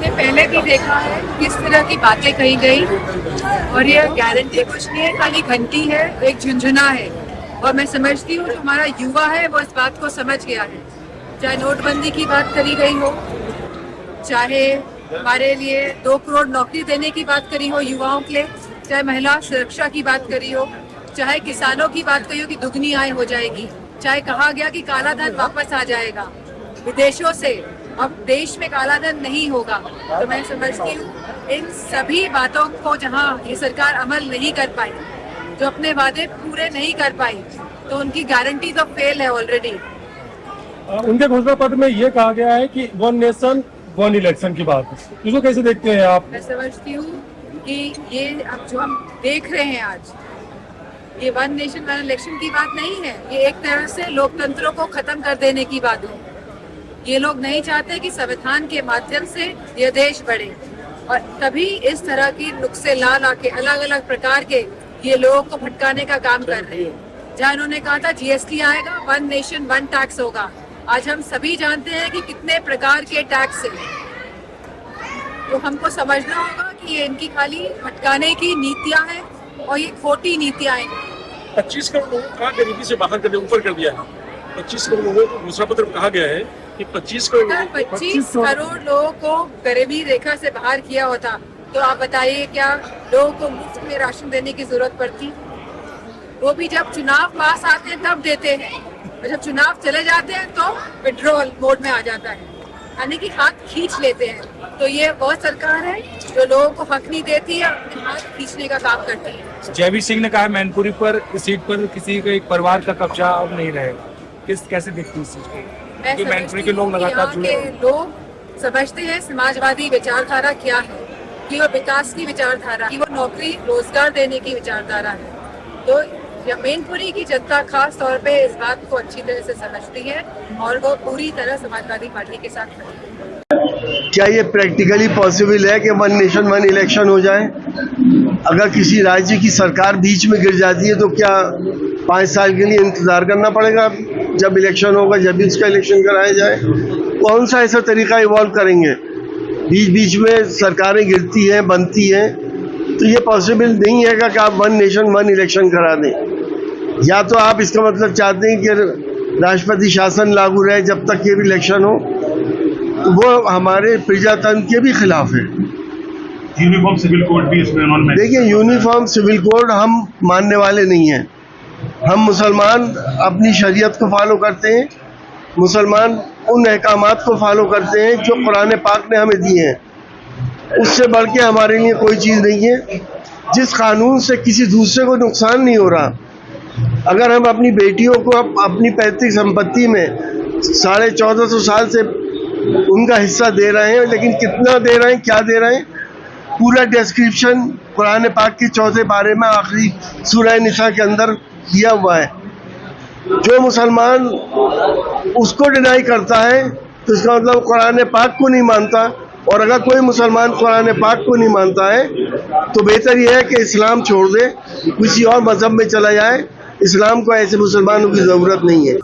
हमने पहले भी देखा है किस तरह की बातें कही गई और ये गारंटी कुछ नहीं है, खाली घंटी है, एक झुंझुना है। और मैं समझती हूँ जो हमारा युवा है वो इस बात को समझ गया है। चाहे नोटबंदी की बात करी गई हो, चाहे हमारे लिए 2 करोड़ नौकरी देने की बात करी हो युवाओं के लिए, चाहे महिला सुरक्षा की बात करी हो, चाहे किसानों की बात करी हो कि दुगनी आय हो जाएगी, चाहे कहा गया कि काला धन वापस आ जाएगा विदेशों से, अब देश में काला धन नहीं होगा। तो मैं समझती हूँ इन सभी बातों को जहाँ ये सरकार अमल नहीं कर पाई, जो अपने वादे पूरे नहीं कर पाई, तो उनकी गारंटी तो फेल है ऑलरेडी। उनके घोषणा पत्र में ये कहा गया है कि 1 नेशन 1 इलेक्शन की बात, इसको कैसे देखते हैं आप? मैं समझती हूँ कि ये अब जो हम देख रहे हैं आज, ये 1 नेशन 1 इलेक्शन की बात नहीं है, ये एक तरह से लोकतंत्रों को खत्म कर देने की बात है। ये लोग नहीं चाहते कि संविधान के माध्यम से ये देश बढ़े, और तभी इस तरह की नुक्से ला ला के अलग अलग प्रकार के ये लोगों को भटकाने का काम कर रहे हैं। जहाँ इन्होंने कहा था जीएसटी आएगा, 1 नेशन 1 टैक्स होगा, आज हम सभी जानते हैं कि कितने प्रकार के टैक्स हैं। तो हमको समझना होगा कि ये इनकी खाली भटकाने की नीतियां हैं और ये खोटी नीतियां हैं। 25 करोड़ लोगों को कहा गरीबी से बाहर करने ऊपर कर दिया है। 25 करोड़ लोगों को घोषणा पत्र में कहा गया है कि 25 करोड़ अगर 25 करोड़ लोगों को गरीबी रेखा से बाहर किया होता तो आप बताइए क्या लोगों को मुफ्त में राशन देने की जरूरत पड़ती? वो भी जब चुनाव पास आते हैं तब देते हैं, और जब चुनाव चले जाते हैं तो विड्रॉल मोड में आ जाता है, यानी कि हाथ खींच लेते हैं। तो ये बहुत सरकार है जो लोगों को हक नहीं देती है, अपने हाथ खींचने का काम करती है। जयवीर सिंह ने कहा मैनपुरी पर सीट पर किसी का एक परिवार का कब्जा अब नहीं रहेगा, कैसे देखती है इस चीज को? मैं मैनपुरी के लोग समझती हूँ लगातार कि यहाँ के लोग समझते हैं समाजवादी विचारधारा क्या है, कि वो विकास की विचारधारा, कि वो नौकरी रोजगार देने की विचारधारा है। तो मैनपुरी की जनता खास तौर पे इस बात को अच्छी तरह से समझती है और वो पूरी तरह समाजवादी पार्टी के साथ खड़ी है। क्या ये प्रैक्टिकली पॉसिबल है कि 1 नेशन 1 इलेक्शन हो जाए? अगर किसी राज्य की सरकार बीच में गिर जाती है तो क्या 5 साल के लिए इंतजार करना पड़ेगा? जब इलेक्शन होगा जब भी उसका इलेक्शन कराया जाए, कौन सा ऐसा तरीका इवॉल्व करेंगे? बीच बीच में सरकारें गिरती हैं, बनती हैं, तो ये पॉसिबल नहीं है कि आप 1 नेशन 1 इलेक्शन करा दें। या तो आप इसका मतलब चाहते हैं कि राष्ट्रपति शासन लागू रहे जब तक ये भी इलेक्शन हो, तो वो हमारे प्रजातंत्र के भी खिलाफ है। यूनिफॉर्म सिविल कोड भी इसमें उन्होंने देखिए, यूनिफॉर्म सिविल कोड हम मानने वाले नहीं हैं। हम मुसलमान अपनी शरीयत को फॉलो करते हैं, मुसलमान उन अहकामात को फॉलो करते हैं जो कुरान पाक ने हमें दिए हैं। उससे बढ़ के हमारे लिए कोई चीज़ नहीं है। जिस कानून से किसी दूसरे को नुकसान नहीं हो रहा, अगर हम अपनी बेटियों को अपनी पैतृक संपत्ति में 1450 साल से उनका हिस्सा दे रहे हैं, लेकिन कितना दे रहे हैं, क्या दे रहे हैं, पूरा डिस्क्रिप्शन कुरान पाक के 4 पारे में आखिरी सूरह निसा के अंदर दिया हुआ है। जो मुसलमान उसको डिनाई करता है तो इसका मतलब कुरान पाक को नहीं मानता, और अगर कोई मुसलमान कुरान पाक को नहीं मानता है तो बेहतर यह है कि इस्लाम छोड़ दे, किसी और मजहब में चला जाए। इस्लाम को ऐसे मुसलमानों की ज़रूरत नहीं है।